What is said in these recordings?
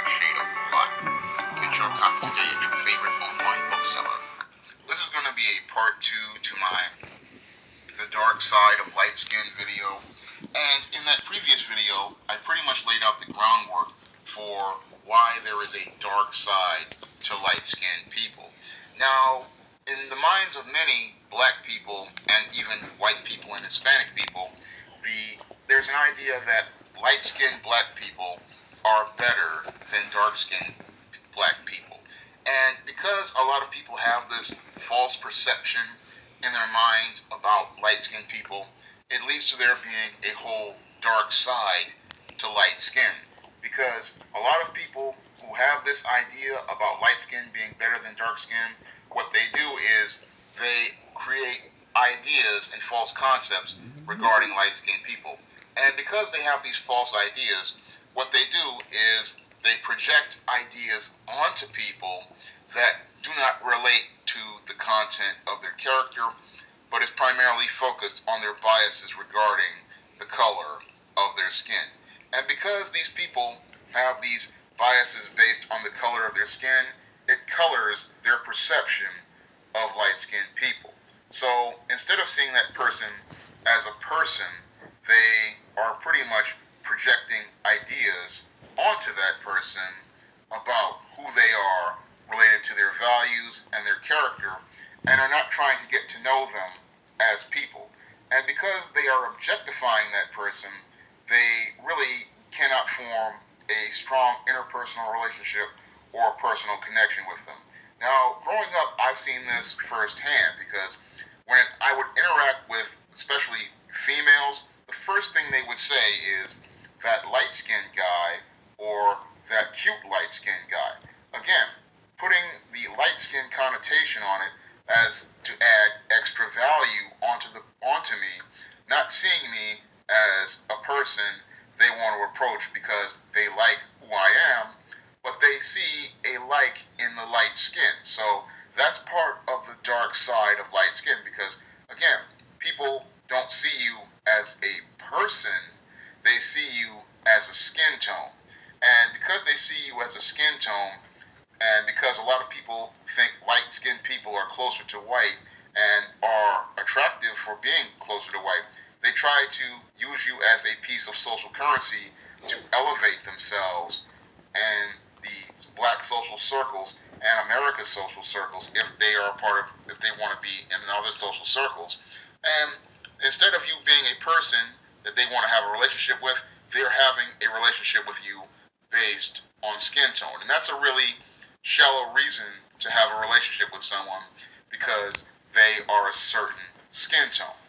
shade of life. Get your copy today at your favorite online bookseller. This is going to be a part 2 to my The Dark Side of Light Skin video. And in that previous video, I pretty much laid out the groundwork for why there is a dark side to light-skinned people. Now, in the minds of many black people and even white people and Hispanic people, there's an idea that light-skinned black people are better than dark-skinned black people. And because a lot of people have this false perception in their minds about light-skinned people, it leads to there being a whole dark side to light skin. Because a lot of people who have this idea about light skin being better than dark skin, what they do is they create ideas and false concepts regarding light skinned people. And because they have these false ideas, what they do is they project ideas onto people that do not relate to the content of their character, but is primarily focused on their biases regarding the color of their skin. And because these people have these biases based on the color of their skin, it colors their perception of light-skinned people. So instead of seeing that person as a person, they are pretty much projecting ideas onto that person about who they are related to their values and their character, and are not trying to get to know them as people. And because they are objectifying that person, they really cannot form a strong interpersonal relationship or a personal connection with them. Now, growing up, I've seen this firsthand, because when I would interact with especially females, the first thing they would say is that light-skinned guy or that cute light-skinned guy. Again, putting the light-skinned connotation on it as to add extra value onto me, not seeing me as a person they want to approach because they like who I am, but they see a like in the light skin. So that's part of the dark side of light skin, because again, people don't see you as a person, they see you as a skin tone. And because they see you as a skin tone, and because a lot of people think light-skinned people are closer to white and are attractive for being closer to white, they try to use you as a piece of social currency to elevate themselves and the black social circles and America's social circles if they want to be in other social circles. And instead of you being a person that they want to have a relationship with, they're having a relationship with you based on skin tone. And that's a really shallow reason to have a relationship with someone, because they are a certain skin tone.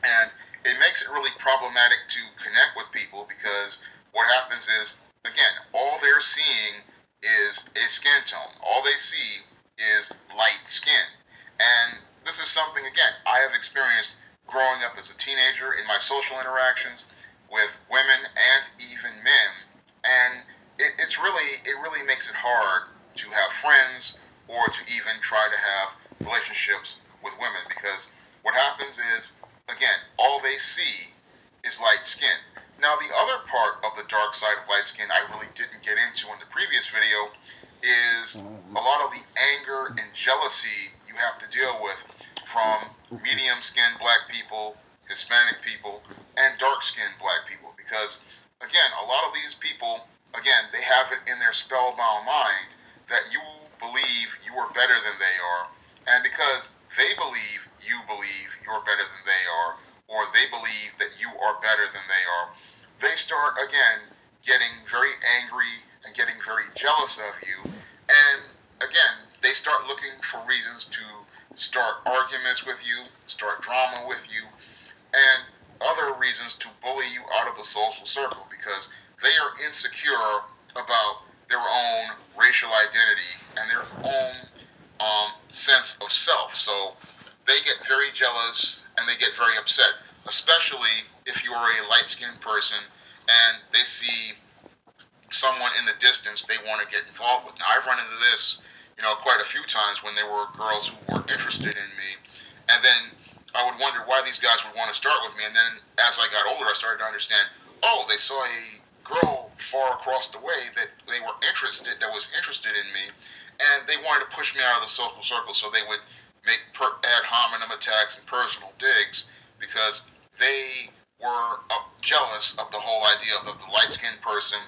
And it makes it really problematic to connect with people, because what happens is, again, all they're seeing is a skin tone. All they see is light skin. And this is something, again, I have experienced growing up as a teenager in my social interactions with women and even men. And it really makes it hard to have friends or to even try to have relationships with women, because what happens is, again, all they see is light skin. Now, the other part of the dark side of light skin I really didn't get into in the previous video is a lot of the anger and jealousy you have to deal with from medium-skinned black people, Hispanic people, and dark-skinned black people. Because, again, a lot of these people, again, they have it in their spellbound mind that you believe you are better than they are, and because they believe you're better than they are, or they believe that you are better than they are, they start, again, getting very angry and getting very jealous of you, and again, they start looking for reasons to start arguments with you, start drama with you, and other reasons to bully you out of the social circle, because they are insecure about their own racial identity and their own sense of self. So they get very jealous and they get very upset, especially if you are a light-skinned person and they see someone in the distance they want to get involved with. Now, I've run into this, quite a few times when there were girls who were interested in me, and then I would wonder why these guys would want to start with me, and then as I got older, I started to understand, oh, they saw a girl far across the way that was interested in me, and they wanted to push me out of the social circle, so they would make ad hominem attacks and personal digs because they were jealous of the whole idea of the light-skinned person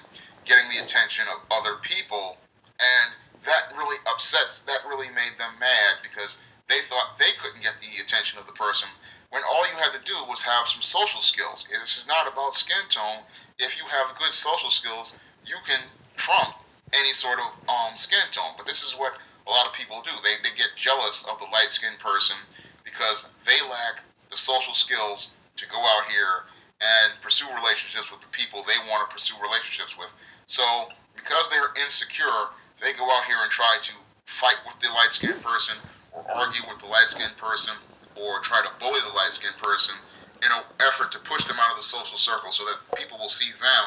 getting the attention of other people, and that really made them mad because they thought they couldn't get the attention of the person when all you had to do was have some social skills. This is not about skin tone. If you have good social skills, you can trump any sort of skin tone. But this is what a lot of people do. They get jealous of the light-skinned person because they lack the social skills to go out here and pursue relationships with the people they want to pursue relationships with. So because they're insecure, they go out here and try to fight with the light-skinned person or argue with the light-skinned person or try to bully the light-skinned person in an effort to push them out of the social circle so that people will see them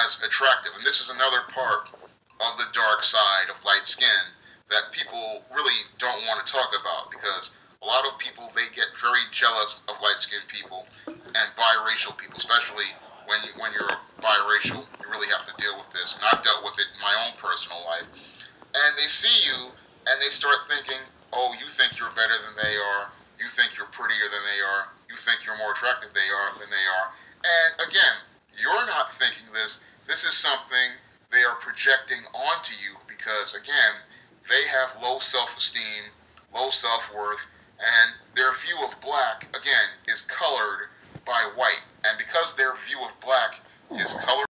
as attractive. And this is another part of the dark side of light skin that people really don't want to talk about, because a lot of people, they get very jealous of light-skinned people and biracial people, especially when you're biracial. You really have to deal with this, and I've dealt with it in my own personal life. And they see you and they start thinking, oh, you think you're better than they are, you think you're prettier than they are, you think you're more attractive than they are. And again, you're not thinking this. This is something they are projecting onto you because, again, they have low self-esteem, low self-worth, and their view of black, again, is colored by white. And because their view of black is colored